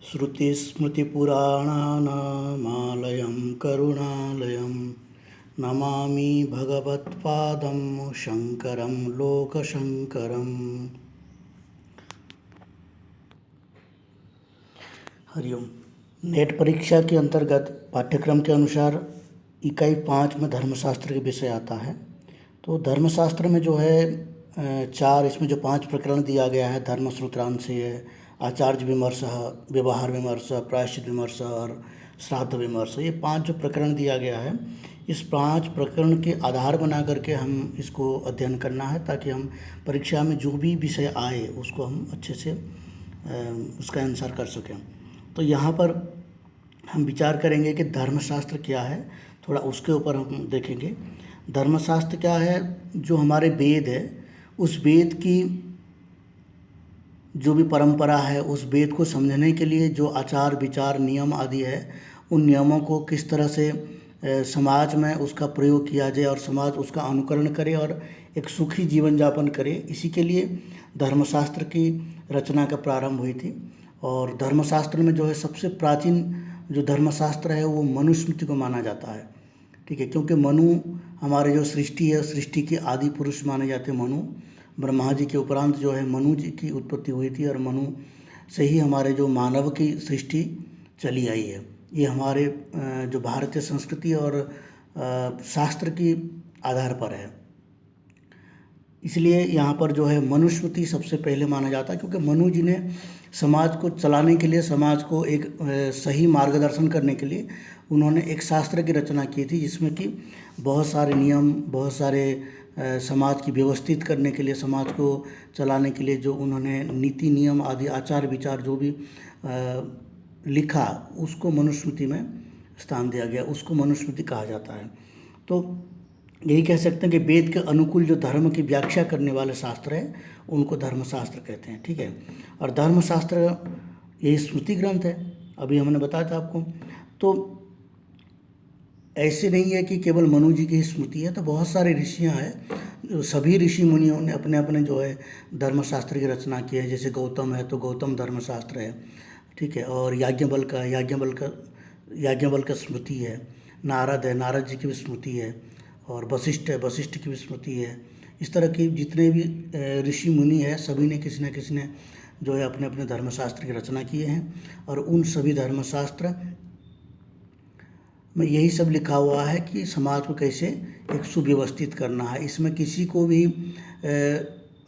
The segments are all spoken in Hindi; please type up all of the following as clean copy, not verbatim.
श्रुतिस्मृतिपुराणानामालयं करुणालयं नमामि भगवत्पादं शङ्करं लोकशङ्करम्। हरिओम। नेट परीक्षा के अंतर्गत पाठ्यक्रम के अनुसार इकाई 5 में धर्मशास्त्र के विषय आता है। तो धर्मशास्त्र में जो है चार, इसमें जो 5 प्रकरण दिया गया है, धर्म सूत्रांश है, आचार्य विमर्श, व्यवहार विमर्श, प्रायश्चित विमर्श और श्राद्ध विमर्श, ये 5 जो प्रकरण दिया गया है, इस 5 प्रकरण के आधार बना करके हम इसको अध्ययन करना है, ताकि हम परीक्षा में जो भी विषय आए उसको हम अच्छे से उसका आंसर कर सकें। तो यहाँ पर हम विचार करेंगे कि धर्मशास्त्र क्या है, थोड़ा उसके ऊपर हम देखेंगे। धर्मशास्त्र क्या है? जो हमारे वेद है, उस वेद की जो भी परंपरा है, उस वेद को समझने के लिए जो आचार विचार नियम आदि है, उन नियमों को किस तरह से समाज में उसका प्रयोग किया जाए और समाज उसका अनुकरण करे और एक सुखी जीवन यापन करे, इसी के लिए धर्मशास्त्र की रचना का प्रारंभ हुई थी। और धर्मशास्त्र में जो है सबसे प्राचीन जो धर्मशास्त्र है वो मनुस्मृति को माना जाता है। ठीक है, क्योंकि मनु हमारे जो सृष्टि है, सृष्टि के आदि पुरुष माने जाते हैं मनु। ब्रह्मा जी के उपरांत जो है मनु जी की उत्पत्ति हुई थी और मनु से ही हमारे जो मानव की सृष्टि चली आई है। ये हमारे जो भारतीय संस्कृति और शास्त्र की आधार पर है। इसलिए यहाँ पर जो है मनुस्मृति सबसे पहले माना जाता है, क्योंकि मनु जी ने समाज को चलाने के लिए, समाज को एक सही मार्गदर्शन करने के लिए उन्होंने एक शास्त्र की रचना की थी, जिसमें कि बहुत सारे नियम, बहुत सारे समाज की व्यवस्थित करने के लिए, समाज को चलाने के लिए जो उन्होंने नीति नियम आदि आचार विचार जो भी लिखा, उसको मनुस्मृति में स्थान दिया गया, उसको मनुस्मृति कहा जाता है। तो यही कह सकते हैं कि वेद के अनुकूल जो धर्म की व्याख्या करने वाले शास्त्र हैं उनको धर्मशास्त्र कहते हैं। ठीक है, और धर्मशास्त्र यही स्मृति ग्रंथ है, अभी हमने बताया था आपको। तो ऐसे नहीं है कि केवल मनु जी की ही स्मृति है, तो बहुत सारे ऋषियाँ हैं, सभी ऋषि मुनियों ने अपने अपने जो है धर्मशास्त्र की रचना की है। जैसे गौतम है तो गौतम धर्मशास्त्र है, ठीक है, और याज्ञवल्क्य स्मृति है, नारद है, नारद जी की भी स्मृति है, और वशिष्ठ है, वशिष्ठ की भी स्मृति है। इस तरह की जितने भी ऋषि मुनि हैं, सभी ने किसी न किसी ने जो है अपने अपने धर्मशास्त्र की रचना किए हैं, और उन सभी धर्मशास्त्र में यही सब लिखा हुआ है कि समाज को कैसे एक सुव्यवस्थित करना है। इसमें किसी को भी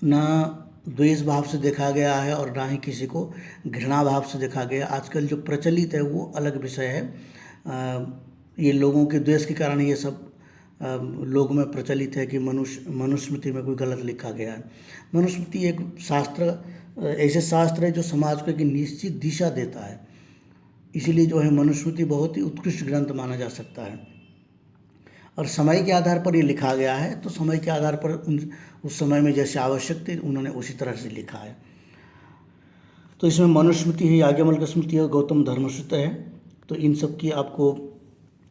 ना द्वेष भाव से देखा गया है और ना ही किसी को घृणा भाव से देखा गया। आजकल जो प्रचलित है वो अलग विषय है, ये लोगों के द्वेष के कारण ये सब लोगों में प्रचलित है कि मनुस्मृति में कोई गलत लिखा गया है। मनुस्मृति एक शास्त्र, ऐसे शास्त्र है जो समाज को एक निश्चित दिशा देता है, इसीलिए जो है मनुस्मृति बहुत ही उत्कृष्ट ग्रंथ माना जा सकता है। और समय के आधार पर ये लिखा गया है, तो समय के आधार पर उस समय में जैसे आवश्यक थे उन्होंने उसी तरह से लिखा है। तो इसमें मनुस्मृति है, याज्ञवल्क्य स्मृति है, गौतम धर्मसूत्र है। तो इन सब की आपको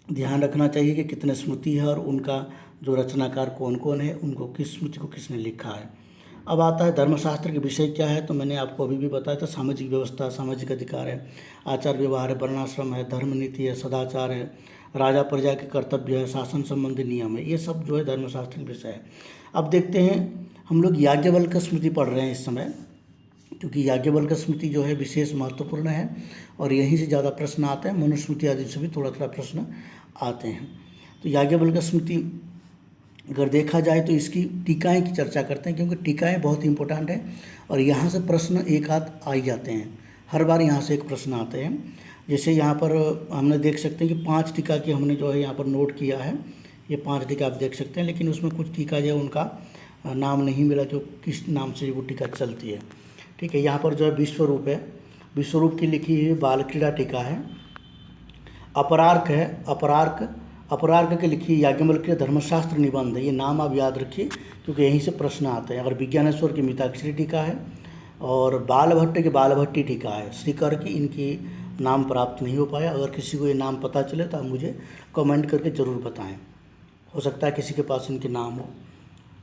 ध्यान रखना चाहिए कि कितने स्मृति है और उनका जो रचनाकार कौन कौन है, उनको किस स्मृति को किसने लिखा है। अब आता है धर्मशास्त्र के विषय क्या है। तो मैंने आपको अभी भी बताया था, सामाजिक व्यवस्था, सामाजिक अधिकार है, आचार व्यवहार है, वर्णाश्रम है, धर्म नीति है, सदाचार है, राजा प्रजा के कर्तव्य है, शासन संबंधी नियम है, ये सब जो है धर्मशास्त्र के विषय है। अब देखते हैं, हम लोग याज्ञवल्क्य स्मृति पढ़ रहे हैं इस समय, क्योंकि याज्ञवल्क्य स्मृति जो है विशेष महत्वपूर्ण है और यहीं से ज़्यादा प्रश्न आते हैं। मनुस्मृति आदि से भी थोड़ा थोड़ा प्रश्न आते हैं। तो याज्ञवल्क्य स्मृति अगर देखा जाए तो इसकी टीकाएँ की चर्चा करते हैं, क्योंकि टीकाएँ बहुत इंपॉर्टेंट है और यहाँ से प्रश्न एक आध आ ही जाते हैं, हर बार यहाँ से एक प्रश्न आते हैं। जैसे यहाँ पर हमने देख सकते हैं कि 5 टीका की हमने जो है यहाँ पर नोट किया है, ये 5 टीका आप देख सकते हैं, लेकिन उसमें कुछ टीका जो है उनका नाम नहीं मिला, जो किस नाम से वो टीका चलती है। ठीक है, यहाँ पर जो है विश्वरूप है, विश्वरूप की लिखी हुई बाल क्रीड़ा टीका है। अपरार्क है, अपरार्क के लिखी याज्ञवल्क्य धर्मशास्त्र निबंध है। ये नाम आप याद रखिए, क्योंकि यहीं से प्रश्न आते हैं। और विज्ञानेश्वर की मिताक्षरी टीका है, और बालभट्ट की बालभट्टी टीका है। श्रीकर की इनकी नाम प्राप्त नहीं हो पाया। अगर किसी को ये नाम पता चले तो आप मुझे कमेंट करके ज़रूर बताएं, हो सकता है किसी के पास इनके नाम हो।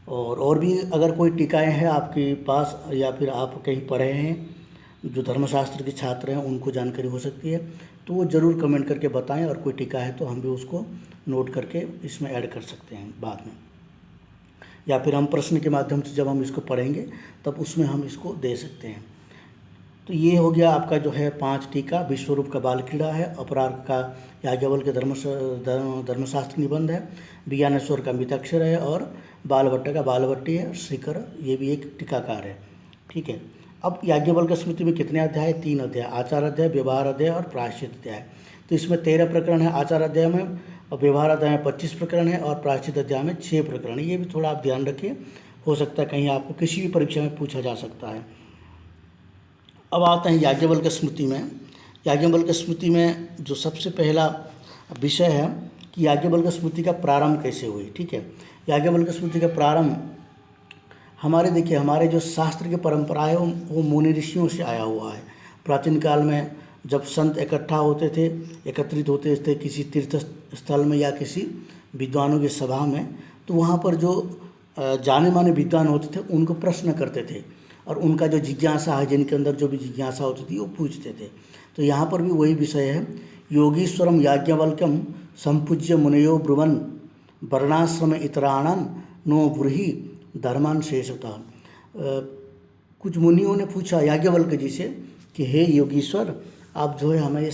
और भी अगर कोई टीकाएँ हैं आपके पास या फिर आप कहीं पढ़े हैं जो धर्मशास्त्र के छात्र हैं उनको जानकारी हो सकती है, तो वो ज़रूर कमेंट करके बताएं, और कोई टीका है तो हम भी उसको नोट करके इसमें ऐड कर सकते हैं बाद में, या फिर हम प्रश्न के माध्यम से जब हम इसको पढ़ेंगे तब उसमें हम इसको दे सकते हैं। तो ये हो गया आपका जो है 5 टीका। विश्वरूप का बाल क्रीड़ा है, अपरार्क का याज्ञवल्क्य धर्मशास्त्र निबंध है, ज्ञानेश्वर का मिताक्षर है, और बालभट्ट का बालभट्टी है, श्रीकर ये भी एक टीकाकार है। ठीक है, अब याज्ञवल्क्य स्मृति में कितने अध्याय? 3 अध्याय, आचार अध्याय, व्यवहार अध्याय और प्रायश्चित अध्याय। तो इसमें 13 प्रकरण है आचार अध्याय में, और व्यवहार अध्याय में 25 प्रकरण है, और प्रायश्चित अध्याय में 6 प्रकरण है। ये भी थोड़ा आप ध्यान रखिए, हो सकता है कहीं आपको किसी भी परीक्षा में पूछा जा सकता है। अब आते हैं याज्ञवल्क्य स्मृति में। याज्ञवल्क्य स्मृति में जो सबसे पहला विषय है कि याज्ञवल्क्य स्मृति का प्रारंभ कैसे हुई। ठीक है, याज्ञवल्क्य स्मृति का प्रारंभ देखिए हमारे जो शास्त्र की परंपरा है वो मुनि ऋषियों से आया हुआ है। प्राचीन काल में जब संत इकट्ठा होते थे, एकत्रित होते थे किसी तीर्थ स्थल में या किसी विद्वानों की सभा में, तो वहाँ पर जो जाने माने विद्वान होते थे उनको प्रश्न करते थे, और उनका जो जिज्ञासा है, जिनके अंदर जो भी जिज्ञासा होती थी वो पूछते थे। तो यहाँ पर भी वही विषय है, योगीश्वरम याज्ञवल्क्यम संपूज्य मुनयो ब्रुवन् वर्णाश्रम इतराणम नो ब्रूहि धर्मान शेषतः। कुछ मुनियों ने पूछा याज्ञवल्क्य जी से कि हे योगीश्वर, आप जो है हमें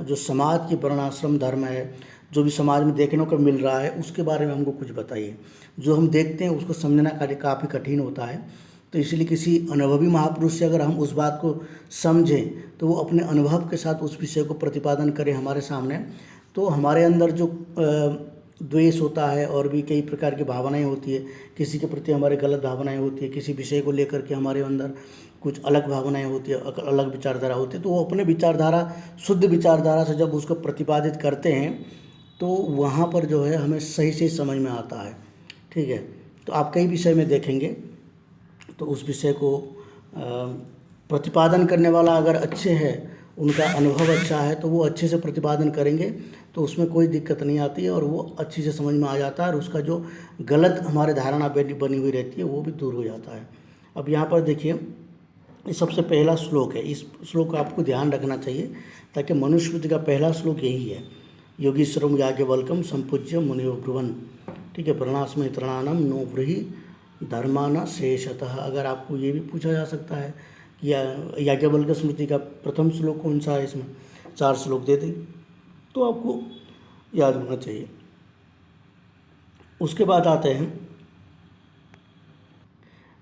जो समाज की वर्णाश्रम धर्म है, जो भी समाज में देखने को मिल रहा है उसके बारे में हमको कुछ बताइए। जो हम देखते हैं उसको समझना काफ़ी कठिन होता है, तो इसलिए किसी अनुभवी महापुरुष से अगर हम उस बात को समझें तो वो अपने अनुभव के साथ उस विषय को प्रतिपादन करें हमारे सामने, तो हमारे अंदर जो द्वेष होता है और भी कई प्रकार की भावनाएं होती है, किसी के प्रति हमारे गलत भावनाएं होती है, किसी विषय को लेकर के हमारे अंदर कुछ अलग भावनाएं होती है, अलग विचारधारा होती है, तो वो अपने विचारधारा, शुद्ध विचारधारा से जब उसको प्रतिपादित करते हैं तो वहाँ पर जो है हमें सही से समझ में आता है। ठीक है, तो आप कई विषय में देखेंगे तो उस विषय को प्रतिपादन करने वाला अगर अच्छे है, उनका अनुभव अच्छा है, तो वो अच्छे से प्रतिपादन करेंगे तो उसमें कोई दिक्कत नहीं आती है, और वो अच्छी से समझ में आ जाता है, और उसका जो गलत हमारे धारणा बनी हुई रहती है वो भी दूर हो जाता है। अब यहाँ पर देखिए, ये सबसे पहला श्लोक है, इस श्लोक का आपको ध्यान रखना चाहिए, ताकि मनुस्मृति का पहला श्लोक यही है, योगीश्वरम याज्ञवल्क्यम संपूज्य मुनयो ब्रुवन्। ठीक है, वर्णाश्रम इतराणम नो ब्रूहि धर्मान शेषतः। अगर आपको ये भी पूछा जा सकता है कि याज्ञवल्क्य स्मृति का प्रथम श्लोक कौन सा है, इसमें 4 श्लोक दे दें तो आपको याद होना चाहिए। उसके बाद आते हैं,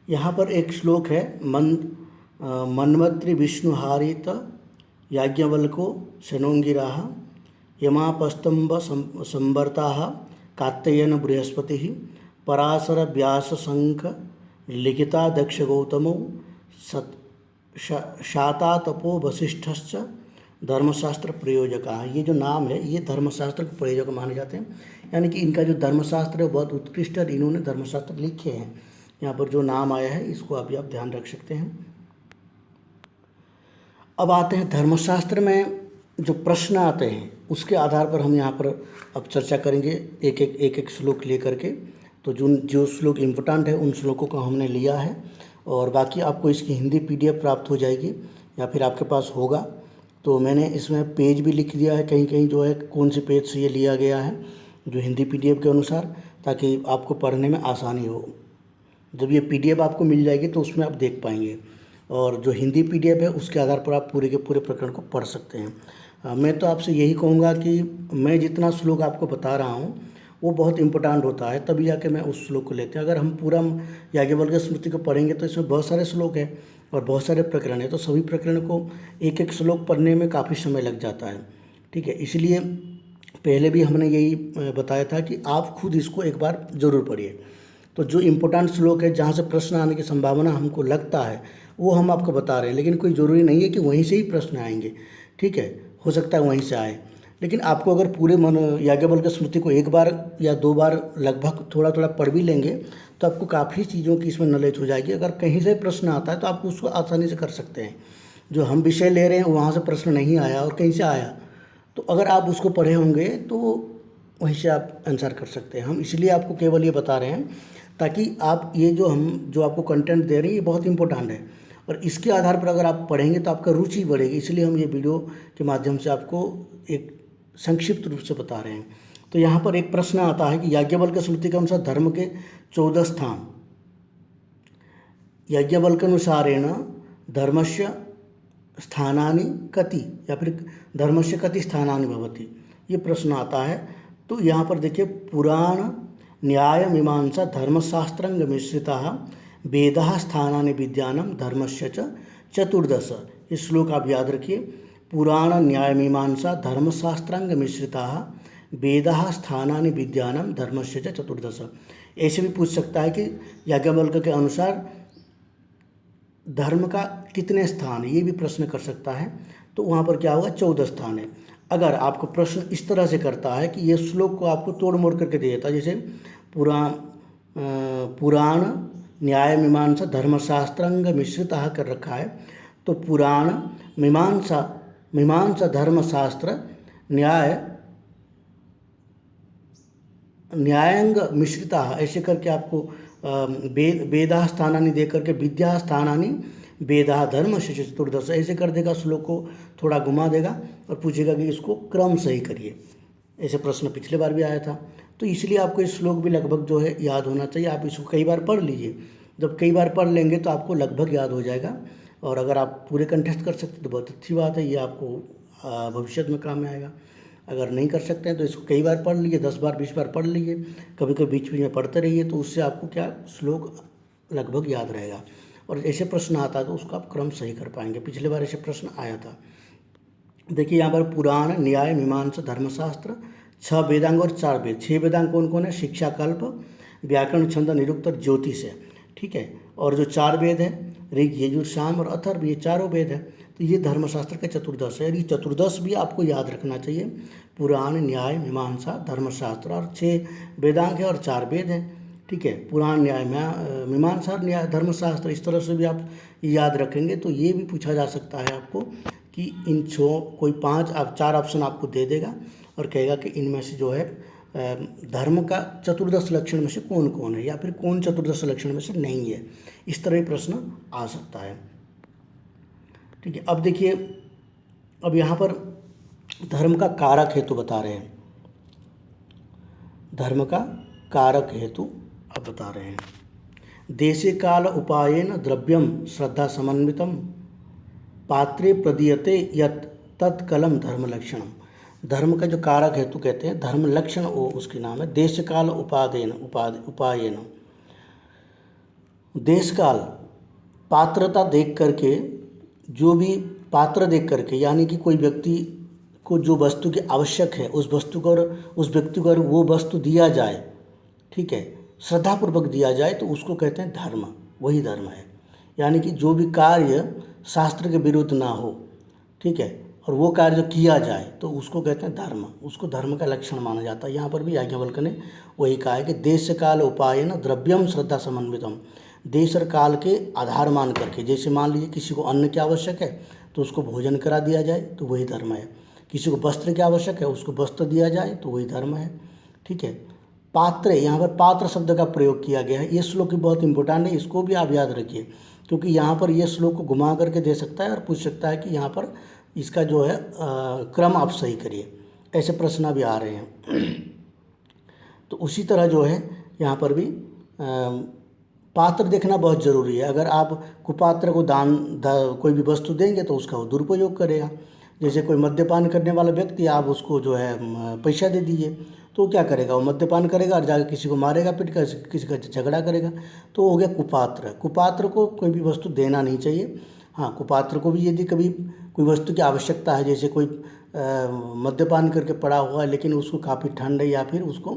यहाँ पर एक श्लोक है, मन्वत्री विष्णुहारित याज्ञवल्को शनोंगिराः यमापस्तंभ संवर्ताः कात्यायन बृहस्पति पराशर व्यास शंख लिखिता दक्ष गौतमो शाता तपो वशिष्ठश्च धर्मशास्त्र प्रयोजका। ये जो नाम है ये धर्मशास्त्र के प्रयोजक माने जाते हैं, यानी कि इनका जो धर्मशास्त्र है बहुत उत्कृष्ट है, इन्होंने धर्मशास्त्र लिखे हैं। यहाँ पर जो नाम आया है इसको अभी आप ध्यान रख सकते हैं। अब आते हैं धर्मशास्त्र में जो प्रश्न आते हैं उसके आधार पर हम यहाँ पर अब चर्चा करेंगे, एक श्लोक ले करके। तो जो श्लोक इम्पोर्टेंट है उन श्लोकों को हमने लिया है, और बाकी आपको इसकी हिंदी PDF प्राप्त हो जाएगी या फिर आपके पास होगा। तो मैंने इसमें पेज भी लिख दिया है, कहीं कहीं जो है कौन से पेज से ये लिया गया है जो हिंदी PDF के अनुसार, ताकि आपको पढ़ने में आसानी हो। जब ये PDF आपको मिल जाएगी तो उसमें आप देख पाएंगे, और जो हिंदी PDF है उसके आधार पर आप पूरे के पूरे प्रकरण को पढ़ सकते हैं। मैं तो आपसे यही कहूँगा कि मैं जितना श्लोक आपको बता रहा हूँ वो बहुत इम्पोर्टेंट होता है, तभी जाके मैं उस श्लोक को लेते हैं। अगर हम पूरा याज्ञवल्क्य स्मृति को पढ़ेंगे तो इसमें बहुत सारे श्लोक हैं और बहुत सारे प्रकरण हैं, तो सभी प्रकरण को एक श्लोक पढ़ने में काफ़ी समय लग जाता है। ठीक है, इसलिए पहले भी हमने यही बताया था कि आप खुद इसको एक बार ज़रूर पढ़िए। तो जो इम्पोर्टेंट श्लोक है, जहाँ से प्रश्न आने की संभावना हमको लगता है, वो हम आपको बता रहे हैं, लेकिन कोई ज़रूरी नहीं है कि वहीं से ही प्रश्न आएंगे। ठीक है, हो सकता है वहीं से आए, लेकिन आपको अगर पूरे याज्ञवल्क्य स्मृति को 1 बार या 2 बार लगभग थोड़ा थोड़ा पढ़ भी लेंगे तो आपको काफ़ी चीज़ों की इसमें नॉलेज हो जाएगी। अगर कहीं से प्रश्न आता है तो आप उसको आसानी से कर सकते हैं। जो हम विषय ले रहे हैं वहाँ से प्रश्न नहीं आया और कहीं से आया, तो अगर आप उसको पढ़े होंगे तो वहीं से आप आंसर कर सकते हैं। हम इसलिए आपको केवल ये बता रहे हैं ताकि आप ये जो आपको कंटेंट दे रहे हैं ये बहुत इंपॉर्टेंट है, और इसके आधार पर अगर आप पढ़ेंगे तो आपका रुचि बढ़ेगी। इसलिए हम ये वीडियो के माध्यम से आपको एक संक्षिप्त रूप से बता रहे हैं। तो यहाँ पर एक प्रश्न आता है कि याज्ञवल्क्य स्मृति के अनुसार धर्म के 14 स्थान, याज्ञवल्क्यानुसारेण धर्मस्य स्थानानि कति, या फिर धर्मस्य कति स्थानानि भवति, ये प्रश्न आता है। तो यहाँ पर देखिए, पुराण न्याय मीमांसा धर्मशास्त्रंग मिश्रिताः वेदाः स्थानानि विद्यानां धर्मस्य च 14। ये श्लोक आप याद रखिए, पुराण न्याय मीमांसा धर्मशास्त्रांग मिश्रिताः वेदाः स्थानानि विद्यानां धर्मस्य च 14। ऐसे भी पूछ सकता है कि याज्ञवल्क्य के अनुसार धर्म का कितने स्थान है, ये भी प्रश्न कर सकता है। तो वहाँ पर क्या होगा, 14 स्थान है। अगर आपको प्रश्न इस तरह से करता है कि ये श्लोक को आपको तोड़ मोड़ करके दे देता है, जैसे पुराण न्याय मीमांसा धर्मशास्त्रांग मिश्रितः कर रखा है, तो पुराण मीमांसा धर्मशास्त्र न्यायांग मिश्रितः, ऐसे करके आपको वेदाः स्थानानि दे करके विद्या स्थानानि वेदाः धर्मस्य च 14, ऐसे कर देगा, श्लोक को थोड़ा घुमा देगा और पूछेगा कि इसको क्रम सही करिए। ऐसे प्रश्न पिछले बार भी आया था। तो इसलिए आपको इस श्लोक भी लगभग जो है याद होना चाहिए। आप इसको कई बार पढ़ लीजिए, जब कई बार पढ़ लेंगे तो आपको लगभग याद हो जाएगा। और अगर आप पूरे कंटेस्ट कर सकते तो बहुत अच्छी बात है, ये आपको भविष्य में काम में आएगा। अगर नहीं कर सकते हैं तो इसको कई बार पढ़ लीजिए, 10 बार 20 बार पढ़ लीजिए, कभी कभी बीच बीच में पढ़ते रहिए, तो उससे आपको क्या श्लोक लगभग याद रहेगा। और ऐसे प्रश्न आता है तो उसको आप क्रम सही कर पाएंगे। पिछले बार ऐसे प्रश्न आया था। देखिए यहाँ पर पुराण न्याय मीमांसा धर्मशास्त्र 6 वेदांग और 4 वेद। 6 वेदांग कौन कौन है, शिक्षा, कल्प, व्याकरण, छंद, निरुक्त और ज्योतिष है, ठीक है। और जो 4 वेद है, ऋग, यजुर, साम और अथर्व, ये चारों वेद है। तो ये धर्मशास्त्र के 14 है। और ये 14 भी आपको याद रखना चाहिए, पुराण न्याय मीमांसा धर्मशास्त्र, और 6 वेदांग है और 4 वेद है, ठीक है। पुराण न्याय मीमांसा न्याय धर्मशास्त्र, इस तरह से भी आप याद रखेंगे तो ये भी पूछा जा सकता है आपको कि इन 6 कोई 5 आप 4 ऑप्शन आपको दे देगा और कहेगा कि इनमें से जो है धर्म का 14 लक्षण में से कौन कौन है, या फिर कौन 14 लक्षण में से नहीं है। इस तरह प्रश्न आ सकता है, ठीक है। अब देखिए, अब यहाँ पर धर्म का कारक हेतु बता रहे हैं। धर्म का कारक हेतु अब बता रहे हैं। देशे काल उपायेन द्रव्यम श्रद्धा समन्वितम पात्रे प्रदीयते यत् तत्कलम धर्म लक्षणम। धर्म का जो कारक हेतु कहते हैं, धर्म लक्षण वो उसके नाम है। देश काल उपायेन, देश काल पात्रता देख करके, जो भी पात्र देख करके, यानी कि कोई व्यक्ति को जो वस्तु की आवश्यक है उस वस्तु को, उस व्यक्ति को अगर वो वस्तु दिया जाए, ठीक है, श्रद्धापूर्वक दिया जाए, तो उसको कहते हैं धर्म, वही धर्म है। यानी कि जो भी कार्य शास्त्र के विरुद्ध ना हो, ठीक है, और वो कार्य जो किया जाए तो उसको कहते हैं धर्म, उसको धर्म का लक्षण माना जाता है। यहाँ पर भी याज्ञवल्क्य ने वही कहा है कि देश काल उपायेन द्रव्यम श्रद्धा समन्वितम। देश और काल के आधार मान करके, जैसे मान लीजिए किसी को अन्न की आवश्यक है तो उसको भोजन करा दिया जाए तो वही धर्म है। किसी को वस्त्र की आवश्यक है, उसको वस्त्र दिया जाए तो वही धर्म है, ठीक है। पात्र, यहाँ पर पात्र शब्द का प्रयोग किया गया है। ये श्लोक भी बहुत इंपॉर्टेंट है, इसको भी आप याद रखिए, क्योंकि यहाँ पर ये श्लोक को घुमा करके दे सकता है और पूछ सकता है कि यहाँ पर इसका जो है क्रम आप सही करिए। ऐसे प्रश्न भी आ रहे हैं। तो उसी तरह जो है यहाँ पर भी पात्र देखना बहुत ज़रूरी है। अगर आप कुपात्र को कोई भी वस्तु देंगे तो उसका वो दुरुपयोग करेगा। जैसे कोई मद्यपान करने वाला व्यक्ति, आप उसको जो है पैसा दे दीजिए तो क्या करेगा, वो मद्यपान करेगा और जाकर किसी को मारेगा, पीट कर किसी का झगड़ा करेगा, तो हो गया कुपात्र। कुपात्र को कोई भी वस्तु देना नहीं चाहिए। हाँ, कुपात्र को भी यदि कभी कोई वस्तु की आवश्यकता है, जैसे कोई मद्यपान करके पड़ा हुआ है लेकिन उसको काफ़ी ठंड है या फिर उसको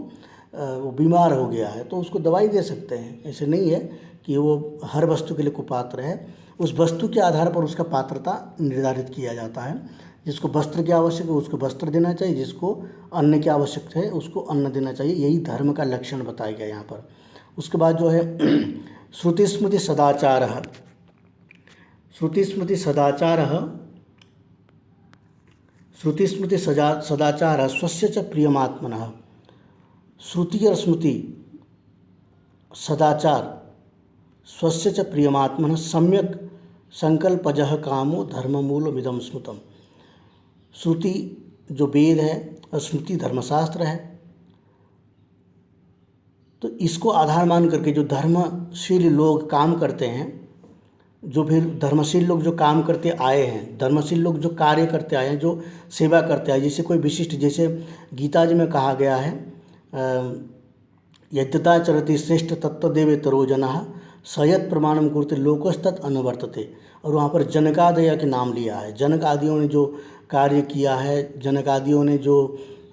वो बीमार हो गया है, तो उसको दवाई दे सकते हैं। ऐसे नहीं है कि वो हर वस्तु के लिए कुपात्र है। उस वस्तु के आधार पर उसका पात्रता निर्धारित किया जाता है। जिसको वस्त्र की आवश्यक है उसको वस्त्र देना चाहिए, जिसको अन्न की आवश्यकता है उसको अन्न देना चाहिए। यही धर्म का लक्षण बताया गया यहाँ पर। उसके बाद जो है श्रुति स्मृति सदाचारः, श्रुति स्मृति सदाचारः स्वस्य च प्रियमात्मनः। श्रुति और स्मृति सदाचार स्वस्य च प्रियमात्मनः सम्यक संकल्पजः कामो धर्ममूलमिदं स्मृतम्। श्रुति जो वेद है और स्मृति धर्मशास्त्र है, तो इसको आधार मान करके जो धर्मशील लोग काम करते हैं, जो फिर धर्मशील लोग जो काम करते आए हैं, धर्मशील लोग जो कार्य करते आए हैं, जो सेवा करते आए, जैसे कोई विशिष्ट, जैसे गीता जी में कहा गया है यद्यता चरति श्रेष्ठ तत्तदेवेतरो जनः सयत् प्रमाणम कुरुते लोकस्तत् अनुवर्तते। और वहाँ पर जनकादय के नाम लिया है। जनक आदियों ने जो कार्य किया है, जनक आदियों ने जो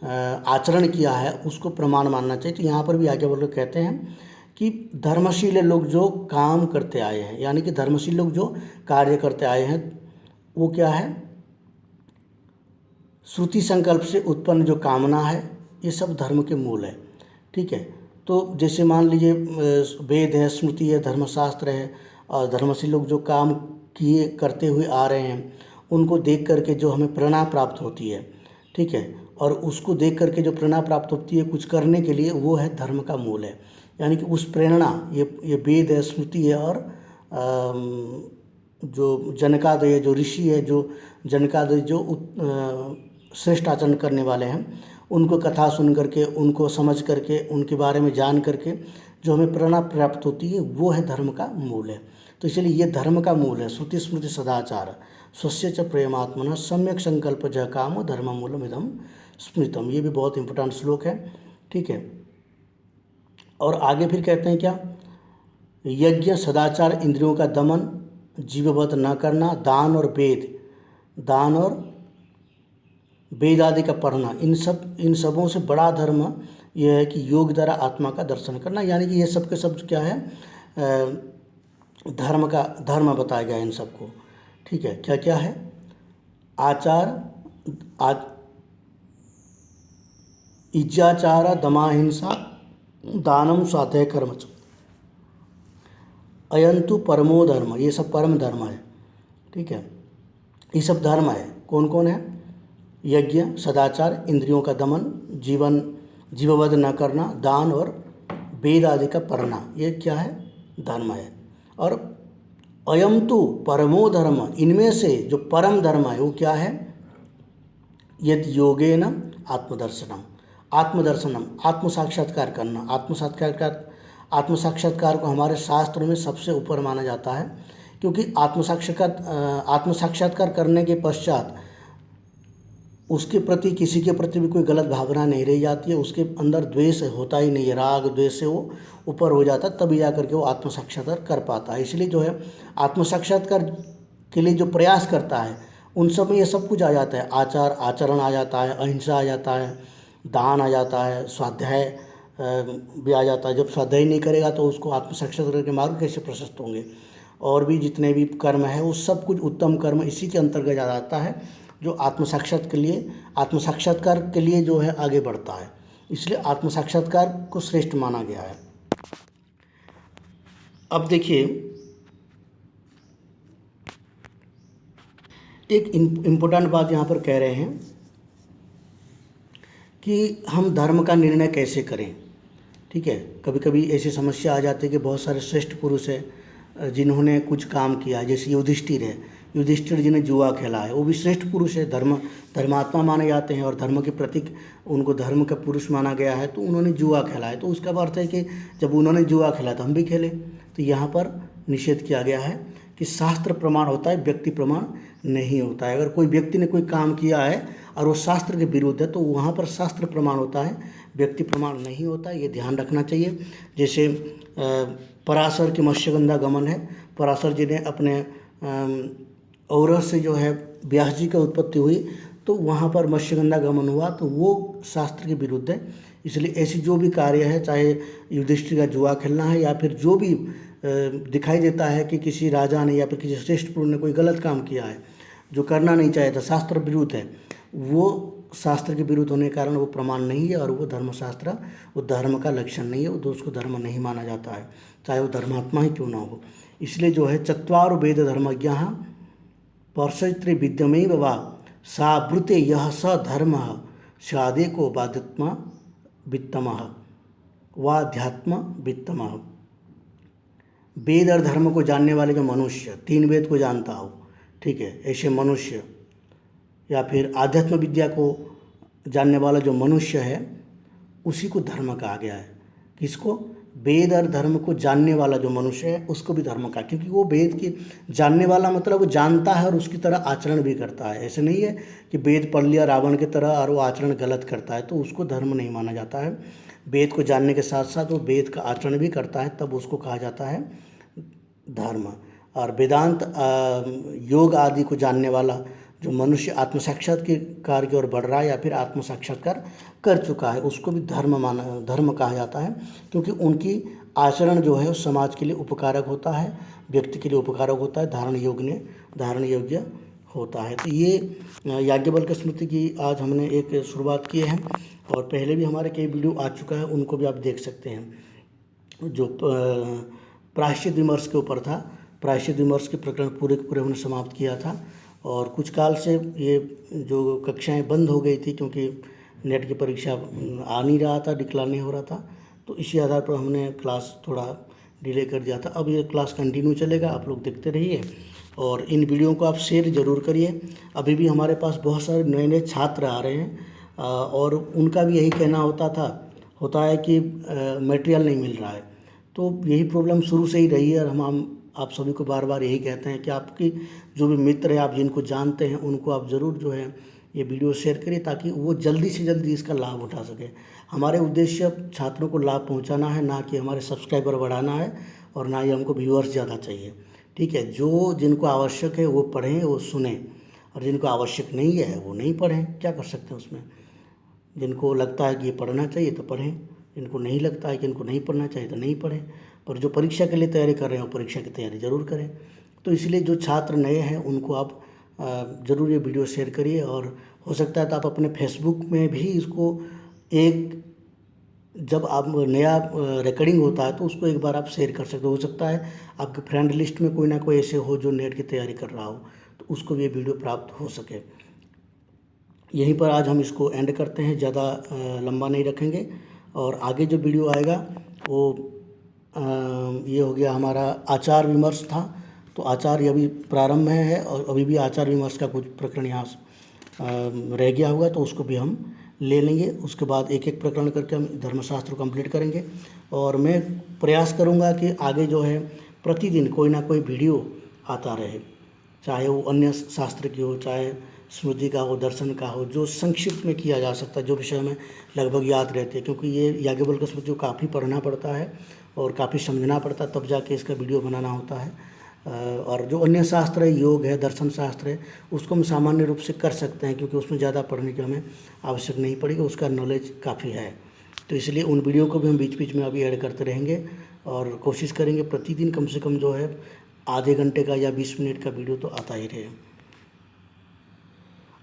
आचरण किया है, उसको प्रमाण मानना चाहिए। तो यहाँ पर भी आगे बढ़कर कहते हैं कि धर्मशील लोग जो काम करते आए हैं, यानी कि धर्मशील लोग जो कार्य करते आए हैं, वो क्या है, श्रुति संकल्प से उत्पन्न जो कामना है, ये सब धर्म के मूल है। ठीक है। तो जैसे मान लीजिए वेद है, स्मृति है, धर्मशास्त्र है, और धर्मशील लोग जो काम किए करते हुए आ रहे हैं, उनको देख करके जो हमें प्रेरणा प्राप्त होती है, ठीक है, और उसको देख करके जो प्रेरणा प्राप्त होती है कुछ करने के लिए, वो है धर्म का मूल है। यानी कि उस प्रेरणा, ये वेद है, स्मृति है, और जो जनकादय, जो ऋषि है, जो जनकादय, जो श्रेष्ठ आचरण करने वाले हैं, उनको कथा सुन करके, उनको समझ करके, उनके बारे में जान करके जो हमें प्रेरणा प्राप्त होती है, वो है धर्म का मूल है। तो इसलिए ये धर्म का मूल है। श्रुति स्मृति सदाचार स्वस्य च प्रेमात्मना सम्यक संकल्प ज कामो धर्म मूलमिदं स्मृतम। ये भी बहुत इंपॉर्टेंट श्लोक है। ठीक है। और आगे फिर कहते हैं क्या, यज्ञ, सदाचार, इंद्रियों का दमन, जीववध न करना, दान और वेद आदि का पढ़ना, इन सबों से बड़ा धर्म यह है कि योग द्वारा आत्मा का दर्शन करना। यानी कि ये सब के सब क्या है, धर्म बताया गया इन सबको। ठीक है। क्या क्या है, इज्जाचार, दमाहिंसा, दानम, स्वाध्याय, कर्म च, अयंतु परमो धर्म, ये सब परम धर्म है। ठीक है। ये सब धर्म है। कौन कौन है, यज्ञ, सदाचार, इंद्रियों का दमन, जीववध न करना, दान और वेद आदि का पढ़ना, ये क्या है, धर्म है। और अयम तो परमो धर्म, इनमें से जो परम धर्म है वो क्या है, यद योगेन आत्मदर्शनम, आत्म साक्षात्कार करना। आत्म साक्षात्कार को हमारे शास्त्रों में सबसे ऊपर माना जाता है, क्योंकि आत्म साक्षात्कार करने के पश्चात उसके प्रति, किसी के प्रति भी कोई गलत भावना नहीं रह जाती है, उसके अंदर द्वेष होता ही नहीं है, राग द्वेष से वो ऊपर हो जाता है, तभी जा करके वो आत्म साक्षात्कार कर पाता है। इसलिए जो है आत्म साक्षात्कार के लिए जो प्रयास करता है, उन सब में ये सब कुछ आ जाता है। आचरण आ जाता है, अहिंसा आ जाता है, दान आ जाता है, स्वाध्याय भी आ जाता है। जब स्वाध्याय नहीं करेगा तो उसको आत्म साक्षात्कार के मार्ग कैसे प्रशस्त होंगे। और भी जितने भी कर्म है, वो सब कुछ उत्तम कर्म इसी के अंतर्गत आ जाता है, जो आत्म साक्षात्कार के लिए जो है आगे बढ़ता है। इसलिए आत्म साक्षात्कार को श्रेष्ठ माना गया है। अब देखिए, एक इम्पोर्टेंट बात यहाँ पर कह रहे हैं कि हम धर्म का निर्णय कैसे करें। ठीक है। कभी कभी ऐसी समस्या आ जाती है कि बहुत सारे श्रेष्ठ पुरुष हैं जिन्होंने कुछ काम किया है, जैसे युधिष्ठिर है। युधिष्ठिर जी ने जुआ खेला है, वो भी श्रेष्ठ पुरुष है, धर्मात्मा माने जाते हैं और धर्म के प्रतीक, उनको धर्म का पुरुष माना गया है। तो उन्होंने जुआ खेला है, तो उसका अर्थ है कि जब उन्होंने जुआ खेला तो हम भी खेलें। तो यहाँ पर निषेध किया गया है कि शास्त्र प्रमाण होता है, व्यक्ति प्रमाण नहीं होता है। अगर कोई व्यक्ति ने कोई काम किया है और वो शास्त्र के विरुद्ध है, तो वहाँ पर शास्त्र प्रमाण होता है, व्यक्ति प्रमाण नहीं होता। ये ध्यान रखना चाहिए। जैसे पराशर की मत्स्यगंधा गमन है, पराशर जी ने अपने औरस से जो है व्यास जी का उत्पत्ति हुई, तो वहाँ पर मत्स्यगंधा गमन हुआ, तो वो शास्त्र के विरुद्ध है। इसलिए ऐसी जो भी कार्य है, चाहे युधिष्ठिर का जुआ खेलना है या फिर जो भी दिखाई देता है कि किसी राजा ने या फिर किसी श्रेष्ठ पुरुष ने कोई गलत काम किया है जो करना नहीं चाहे था, शास्त्र विरुद्ध है, वो शास्त्र के विरुद्ध होने के कारण वो प्रमाण नहीं है और वो धर्मशास्त्र, वो धर्म का लक्षण नहीं है, वो उसको धर्म नहीं माना जाता है, चाहे वो धर्मात्मा ही क्यों ना हो। इसलिए जो है चत्वारो वेद धर्मज्ञः पर्षयित्री विद्यमेव वा सावृते यह स धर्म स्यादेको वाध्यात्म वित्तमः वाध्यात्म वित्तमः। वेद और धर्म को जानने वाले जो मनुष्य, 3 वेद को जानता हो, ठीक है, ऐसे मनुष्य, या फिर आध्यात्म विद्या को जानने वाला जो मनुष्य है उसी को धर्म कहा गया है। किसको? वेद और धर्म को जानने वाला जो मनुष्य है उसको भी धर्म कहा, क्योंकि वो वेद की जानने वाला मतलब वो जानता है और उसकी तरह आचरण भी करता है। ऐसे नहीं है कि वेद पढ़ लिया रावण की तरह और वो आचरण गलत करता है तो उसको धर्म नहीं माना जाता है। वेद को जानने के साथ साथ वो वेद का आचरण भी करता है, तब उसको कहा जाता है धर्म। और वेदांत योग आदि को जानने वाला जो मनुष्य आत्म साक्षात्कार की ओर बढ़ रहा है या फिर आत्म साक्षात्कार कर चुका है उसको भी धर्म कहा जाता है, क्योंकि उनकी आचरण जो है उस समाज के लिए उपकारक होता है, व्यक्ति के लिए उपकारक होता है, धारण योग्य होता है। तो ये याज्ञवल्क्य स्मृति की आज हमने एक शुरुआत की है और पहले भी हमारे कई वीडियो आ चुका है, उनको भी आप देख सकते हैं। जो प्रायश्चित विमर्श के ऊपर था, प्रायश्चित विमर्श के प्रकरण पूरे के पूरे हमने समाप्त किया था और कुछ काल से ये जो कक्षाएं बंद हो गई थी क्योंकि नेट की परीक्षा आ नहीं रहा था, डिक्लेयर नहीं हो रहा था, तो इसी आधार पर हमने क्लास थोड़ा डिले कर दिया था। अब ये क्लास कंटिन्यू चलेगा, आप लोग देखते रहिए और इन वीडियो को आप शेयर ज़रूर करिए। अभी भी हमारे पास बहुत सारे नए नए छात्र आ रहे हैं और उनका भी यही कहना होता है कि मटेरियल नहीं मिल रहा है। तो यही प्रॉब्लम शुरू से ही रही है और हम आप सभी को बार बार यही कहते हैं कि आपकी जो भी मित्र है, आप जिनको जानते हैं, उनको आप ज़रूर जो है ये वीडियो शेयर करिए ताकि वो जल्दी से जल्दी इसका लाभ उठा सके। हमारे उद्देश्य छात्रों को लाभ पहुंचाना है, ना कि हमारे सब्सक्राइबर बढ़ाना है और ना ही हमको व्यूअर्स ज़्यादा चाहिए। ठीक है, जो जिनको आवश्यक है वो पढ़ें, वो सुने, और जिनको आवश्यक नहीं है वो नहीं पढ़ें। क्या कर सकते हैं उसमें? जिनको लगता है कि ये पढ़ना चाहिए तो पढ़ें, जिनको नहीं लगता है कि इनको नहीं पढ़ना चाहिए तो नहीं पढ़ें। पर जो परीक्षा के लिए तैयारी कर रहे हैं वो परीक्षा की तैयारी ज़रूर करें। तो इसलिए जो छात्र नए हैं उनको आप ज़रूर ये वीडियो शेयर करिए और हो सकता है तो आप अपने फेसबुक में भी इसको जब आप नया रिकॉर्डिंग होता है तो उसको एक बार आप शेयर कर सकते हो सकता है आपके फ्रेंड लिस्ट में कोई ना कोई ऐसे हो जो नेट की तैयारी कर रहा हो, तो उसको भी ये वीडियो प्राप्त हो सके। यहीं पर आज हम इसको एंड करते हैं, ज़्यादा लंबा नहीं रखेंगे और आगे जो वीडियो आएगा वो ये हो गया हमारा आचार विमर्श था। तो आचार्य अभी प्रारंभ में है और अभी भी आचार विमर्श का कुछ प्रकरण यहाँ रह गया होगा तो उसको भी हम ले लेंगे। उसके बाद एक एक प्रकरण करके हम धर्मशास्त्र कंप्लीट करेंगे और मैं प्रयास करूँगा कि आगे जो है प्रतिदिन कोई ना कोई वीडियो आता रहे, चाहे वो अन्य शास्त्र की हो, चाहे स्मृति का हो, दर्शन का हो, जो संक्षिप्त में किया जा सकता है, जो विषय में लगभग याद रहते हैं, क्योंकि ये याज्ञवल्क्य स्मृति को काफ़ी पढ़ना पड़ता है और काफ़ी समझना पड़ता है, तब जाके इसका वीडियो बनाना होता है। और जो अन्य शास्त्र है, योग है, दर्शन शास्त्र है, उसको हम सामान्य रूप से कर सकते हैं क्योंकि उसमें ज़्यादा पढ़ने की हमें आवश्यक नहीं पड़ेगी, उसका नॉलेज काफ़ी है। तो इसलिए उन वीडियो को भी हम बीच बीच में अभी ऐड करते रहेंगे और कोशिश करेंगे प्रतिदिन कम से कम जो है आधे घंटे का या 20 मिनट का वीडियो तो आता ही रहे।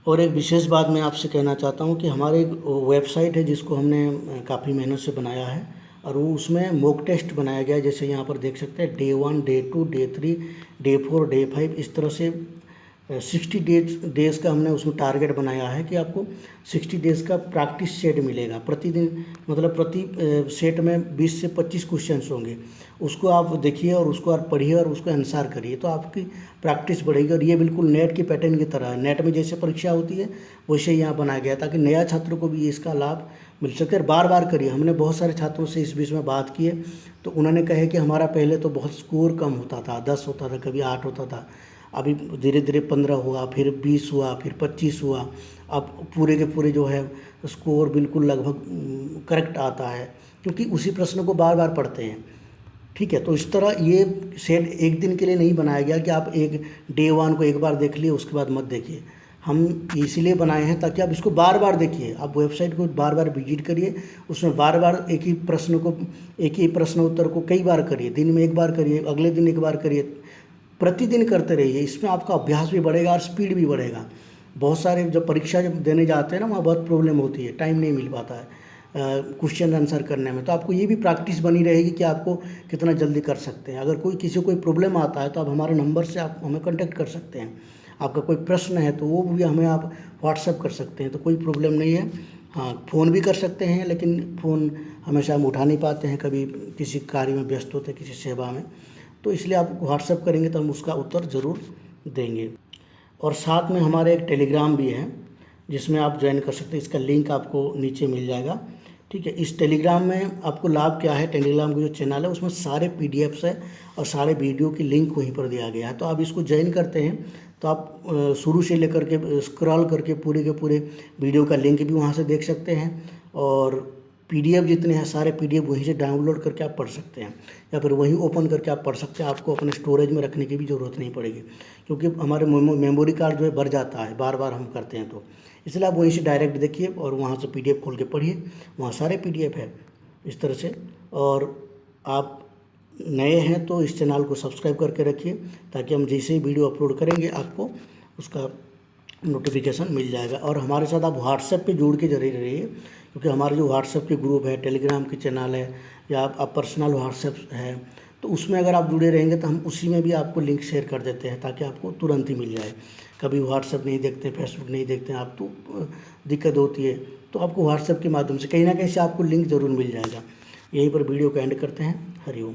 और एक विशेष बात मैं आपसे कहना चाहता हूँ कि हमारे एक वेबसाइट है जिसको हमने काफ़ी मेहनत से बनाया है और वो उसमें मॉक टेस्ट बनाया गया है। जैसे यहाँ पर देख सकते हैं Day 1, Day 2, Day 3, Day 4, Day 5, इस तरह से 60 डेज़ का हमने उसमें टारगेट बनाया है कि आपको 60 डेज़ का प्रैक्टिस सेट मिलेगा प्रतिदिन। मतलब प्रति सेट में 20 से 25 क्वेश्चंस होंगे, उसको आप देखिए और उसको आप पढ़िए और उसको आंसर करिए तो आपकी प्रैक्टिस बढ़ेगी। और ये बिल्कुल नेट की पैटर्न की तरह है, नेट में जैसे परीक्षा होती है वैसे यहाँ बनाया गया ताकि नया छात्रों को भी इसका लाभ मिल सके। और बार बार करिए। हमने बहुत सारे छात्रों से इस बीच में बात की है तो उन्होंने कहे कि हमारा पहले तो बहुत स्कोर कम होता था, 10 होता था, कभी 8 होता था, अभी धीरे धीरे 15 हुआ, फिर 20 हुआ, फिर 25 हुआ, अब पूरे के पूरे जो है स्कोर बिल्कुल लगभग करेक्ट आता है क्योंकि उसी प्रश्न को बार बार पढ़ते हैं। ठीक है, तो इस तरह ये सेट एक दिन के लिए नहीं बनाया गया कि आप एक Day 1 को एक बार देख लिए उसके बाद मत देखिए। हम इसीलिए बनाए हैं ताकि आप इसको बार बार देखिए, आप वेबसाइट को बार बार विजिट करिए, उसमें बार बार एक ही प्रश्न उत्तर को कई बार करिए, दिन में एक बार करिए, अगले दिन एक बार करिए, प्रतिदिन करते रहिए। इसमें आपका अभ्यास भी बढ़ेगा और स्पीड भी बढ़ेगा। बहुत सारे जब परीक्षा जब देने जाते हैं ना वहाँ बहुत प्रॉब्लम होती है, टाइम नहीं मिल पाता है क्वेश्चन आंसर करने में, तो आपको ये भी प्रैक्टिस बनी रहेगी कि आपको कितना जल्दी कर सकते हैं। अगर किसी को कोई प्रॉब्लम आता है तो आप हमारे नंबर से आप हमें कांटेक्ट कर सकते हैं। आपका कोई प्रश्न है तो वो भी हमें आप व्हाट्सएप कर सकते हैं, तो कोई प्रॉब्लम नहीं है। हाँ, फ़ोन भी कर सकते हैं लेकिन फ़ोन हमेशा हम उठा नहीं पाते हैं, कभी किसी कार्य में व्यस्त होते हैं, किसी सेवा में, तो इसलिए आप व्हाट्सएप करेंगे तो हम उसका उत्तर ज़रूर देंगे। और साथ में हमारे एक टेलीग्राम भी है जिसमें आप ज्वाइन कर सकते हैं, इसका लिंक आपको नीचे मिल जाएगा, ठीक है। इस टेलीग्राम में आपको लाभ क्या है, टेलीग्राम का जो चैनल है उसमें सारे पीडीएफ्स है और सारे वीडियो की लिंक वहीं पर दिया गया है। तो आप इसको ज्वाइन करते हैं तो आप शुरू से लेकर के स्क्रॉल करके पूरे के पूरे वीडियो का लिंक भी वहाँ से देख सकते हैं, और पीडीएफ जितने हैं सारे पीडीएफ वहीं से डाउनलोड करके आप पढ़ सकते हैं, या फिर वहीं ओपन करके आप पढ़ सकते हैं। आपको अपने स्टोरेज में रखने की भी ज़रूरत नहीं पड़ेगी, क्योंकि हमारे मेमोरी कार्ड जो है भर जाता है बार बार हम करते हैं, तो इसलिए आप वहीं से डायरेक्ट देखिए और वहाँ से पीडीएफ खोल के पढ़िए, वहाँ सारे पीडीएफ है इस तरह से। और आप नए हैं तो इस चैनल को सब्सक्राइब करके रखिए, ताकि हम जैसे ही वीडियो अपलोड करेंगे आपको उसका नोटिफिकेशन मिल जाएगा। और हमारे साथ आप व्हाट्सएप पे जुड़ के जरूर रहिए, क्योंकि हमारे जो व्हाट्सएप के ग्रुप है, टेलीग्राम के चैनल है, या आप पर्सनल व्हाट्सएप है, तो उसमें अगर आप जुड़े रहेंगे तो हम उसी में भी आपको लिंक शेयर कर देते हैं, ताकि आपको तुरंत ही मिल जाए। कभी व्हाट्सएप नहीं देखते, फेसबुक नहीं देखते आप, तो दिक्कत होती है, तो आपको व्हाट्सएप के माध्यम से कहीं ना कहीं से आपको लिंक ज़रूर मिल जाएगा। यहीं पर वीडियो को एंड करते हैं। हरिओम।